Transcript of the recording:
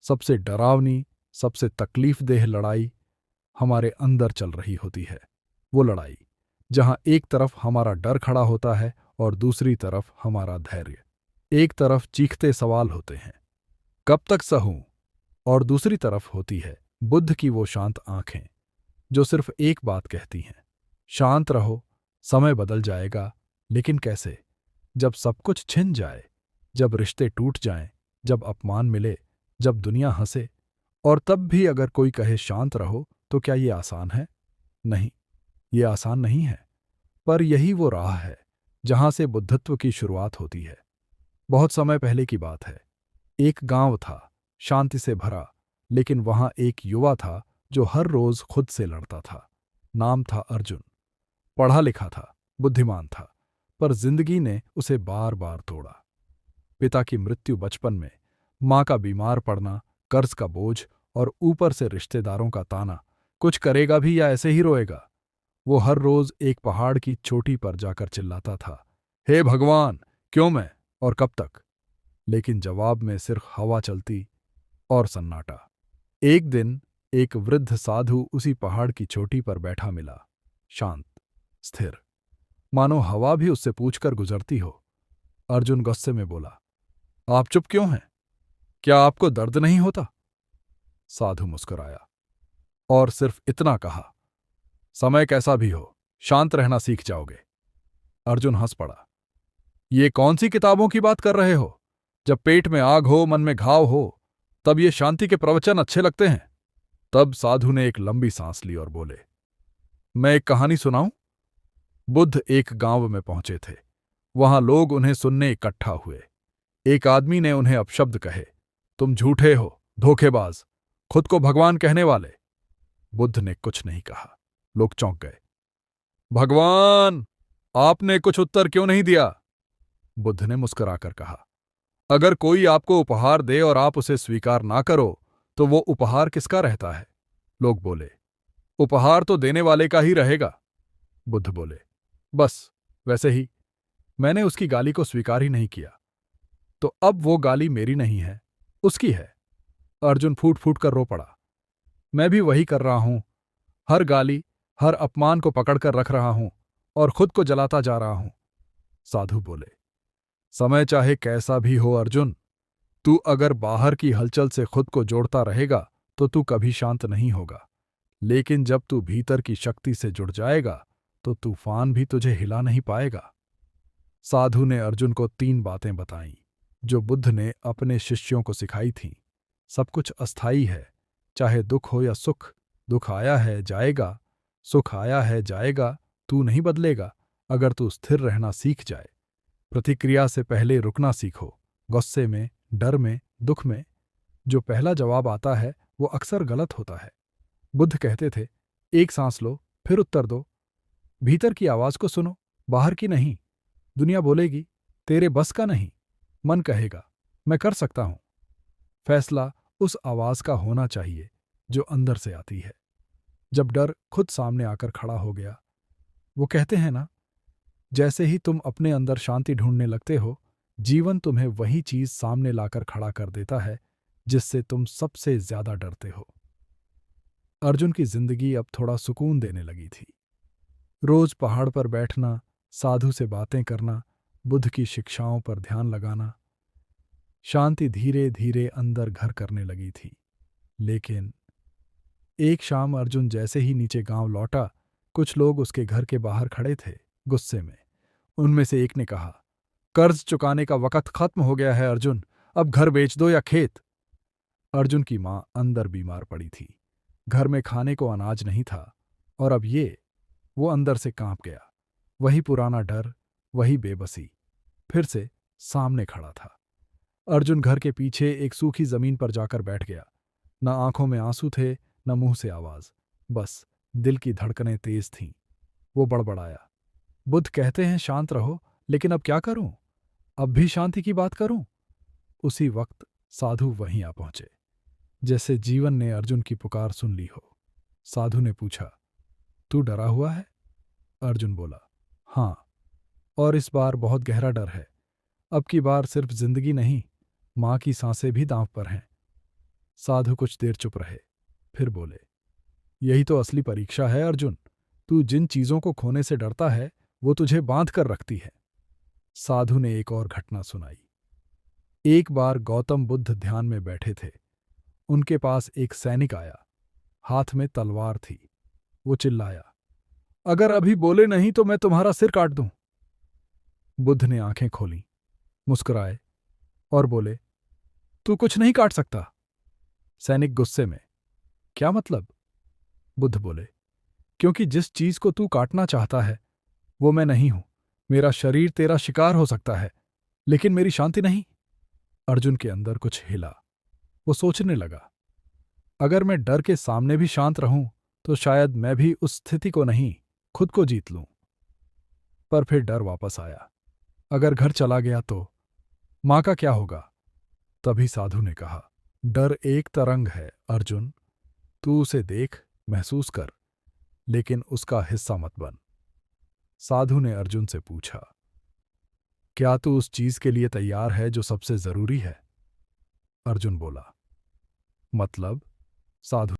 सबसे डरावनी, सबसे तकलीफदेह लड़ाई हमारे अंदर चल रही होती है। वो लड़ाई जहां एक तरफ हमारा डर खड़ा होता है और दूसरी तरफ हमारा धैर्य। एक तरफ चीखते सवाल होते हैं, कब तक सहूं, और दूसरी तरफ होती है बुद्ध की वो शांत आंखें जो सिर्फ एक बात कहती हैं, शांत रहो, समय बदल जाएगा। लेकिन कैसे? जब सब कुछ छिन जाए, जब रिश्ते टूट जाएं, जब अपमान मिले, जब दुनिया हंसे, और तब भी अगर कोई कहे शांत रहो, तो क्या ये आसान है? नहीं, ये आसान नहीं है। पर यही वो राह है जहां से बुद्धत्व की शुरुआत होती है। बहुत समय पहले की बात है। एक गांव था, शांति से भरा, लेकिन वहां एक युवा था जो हर रोज खुद से लड़ता था। नाम था अर्जुन। पढ़ा लिखा था, बुद्धिमान था, पर जिंदगी ने उसे बार बार तोड़ा। पिता की मृत्यु बचपन में, मां का बीमार पड़ना, कर्ज का बोझ, और ऊपर से रिश्तेदारों का ताना, कुछ करेगा भी या ऐसे ही रोएगा। वो हर रोज एक पहाड़ की चोटी पर जाकर चिल्लाता था, हे भगवान, क्यों मैं, और कब तक? लेकिन जवाब में सिर्फ हवा चलती और सन्नाटा। एक दिन एक वृद्ध साधु उसी पहाड़ की चोटी पर बैठा मिला, शांत, स्थिर, मानो हवा भी उससे पूछकर गुजरती हो। अर्जुन गुस्से में बोला, आप चुप क्यों हैं? क्या आपको दर्द नहीं होता? साधु मुस्कुराया और सिर्फ इतना कहा, समय कैसा भी हो, शांत रहना सीख जाओगे। अर्जुन हंस पड़ा, ये कौन सी किताबों की बात कर रहे हो? जब पेट में आग हो, मन में घाव हो, तब ये शांति के प्रवचन अच्छे लगते हैं। तब साधु ने एक लंबी सांस ली और बोले, मैं एक कहानी सुनाऊं? बुद्ध एक गांव में पहुंचे थे। वहां लोग उन्हें सुनने इकट्ठा हुए। एक आदमी ने उन्हें अपशब्द कहे, तुम झूठे हो, धोखेबाज, खुद को भगवान कहने वाले। बुद्ध ने कुछ नहीं कहा। लोग चौंक गए। भगवान, आपने कुछ उत्तर क्यों नहीं दिया? बुद्ध ने मुस्कुराकर कहा, अगर कोई आपको उपहार दे और आप उसे स्वीकार ना करो, तो वो उपहार किसका रहता है? लोग बोले, उपहार तो देने वाले का ही रहेगा। बुद्ध बोले, बस वैसे ही, मैंने उसकी गाली को स्वीकार ही नहीं किया, तो अब वो गाली मेरी नहीं है, उसकी है। अर्जुन फूट फूट कर रो पड़ा, मैं भी वही कर रहा हूं, हर गाली, हर अपमान को पकड़कर रख रहा हूं और खुद को जलाता जा रहा हूं। साधु बोले, समय चाहे कैसा भी हो अर्जुन, तू अगर बाहर की हलचल से खुद को जोड़ता रहेगा तो तू कभी शांत नहीं होगा। लेकिन जब तू भीतर की शक्ति से जुड़ जाएगा तो तूफान भी तुझे हिला नहीं पाएगा। साधु ने अर्जुन को 3 बातें बताईं जो बुद्ध ने अपने शिष्यों को सिखाई थीं। सब कुछ अस्थायी है, चाहे दुख हो या सुख। दुख आया है जाएगा, सुख आया है जाएगा, तू नहीं बदलेगा अगर तू स्थिर रहना सीख जाए। प्रतिक्रिया से पहले रुकना सीखो। गुस्से में, डर में, दुख में जो पहला जवाब आता है वो अक्सर गलत होता है। बुद्ध कहते थे, एक सांस लो, फिर उत्तर दो। भीतर की आवाज को सुनो, बाहर की नहीं। दुनिया बोलेगी, तेरे बस का नहीं। मन कहेगा, मैं कर सकता हूं। फैसला उस आवाज का होना चाहिए जो अंदर से आती है। जब डर खुद सामने आकर खड़ा हो गया, वो कहते हैं ना, जैसे ही तुम अपने अंदर शांति ढूंढने लगते हो, जीवन तुम्हें वही चीज सामने लाकर खड़ा कर देता है जिससे तुम सबसे ज्यादा डरते हो। अर्जुन की जिंदगी अब थोड़ा सुकून देने लगी थी। रोज पहाड़ पर बैठना, साधु से बातें करना, बुद्ध की शिक्षाओं पर ध्यान लगाना, शांति धीरे धीरे अंदर घर करने लगी थी। लेकिन एक शाम अर्जुन जैसे ही नीचे गांव लौटा, कुछ लोग उसके घर के बाहर खड़े थे, गुस्से में। उनमें से एक ने कहा, कर्ज चुकाने का वक्त खत्म हो गया है अर्जुन, अब घर बेच दो या खेत। अर्जुन की मां अंदर बीमार पड़ी थी, घर में खाने को अनाज नहीं था, और अब वो अंदर से कांप गया। वही पुराना डर, वही बेबसी, फिर से सामने खड़ा था। अर्जुन घर के पीछे एक सूखी जमीन पर जाकर बैठ गया। न आंखों में आंसू थे, न मुंह से आवाज, बस दिल की धड़कनें तेज थीं। वो बड़बड़ाया, बुद्ध कहते हैं शांत रहो, लेकिन अब क्या करूं? अब भी शांति की बात करूं? उसी वक्त साधु वहीं आ पहुंचे, जैसे जीवन ने अर्जुन की पुकार सुन ली हो। साधु ने पूछा, तू डरा हुआ है? अर्जुन बोला, हां, और इस बार बहुत गहरा डर है। अब की बार सिर्फ जिंदगी नहीं, मां की सांसें भी दांव पर हैं। साधु कुछ देर चुप रहे, फिर बोले, यही तो असली परीक्षा है अर्जुन। तू जिन चीजों को खोने से डरता है वो तुझे बांध कर रखती है। साधु ने एक और घटना सुनाई। एक बार गौतम बुद्ध ध्यान में बैठे थे। उनके पास एक सैनिक आया, हाथ में तलवार थी। वो चिल्लाया, अगर अभी बोले नहीं तो मैं तुम्हारा सिर काट दूं। बुद्ध ने आंखें खोलीं, मुस्कुराए और बोले, तू कुछ नहीं काट सकता। सैनिक गुस्से में, क्या मतलब? बुद्ध बोले, क्योंकि जिस चीज को तू काटना चाहता है वो मैं नहीं हूं। मेरा शरीर तेरा शिकार हो सकता है, लेकिन मेरी शांति नहीं। अर्जुन के अंदर कुछ हिला। वो सोचने लगा, अगर मैं डर के सामने भी शांत रहूं तो शायद मैं भी उस स्थिति को नहीं, खुद को जीत लूं। पर फिर डर वापस आया, अगर घर चला गया तो मां का क्या होगा? तभी साधु ने कहा, डर एक तरंग है अर्जुन, तू उसे देख, महसूस कर, लेकिन उसका हिस्सा मत बन। साधु ने अर्जुन से पूछा, क्या तू उस चीज के लिए तैयार है जो सबसे जरूरी है? अर्जुन बोला, मतलब? साधु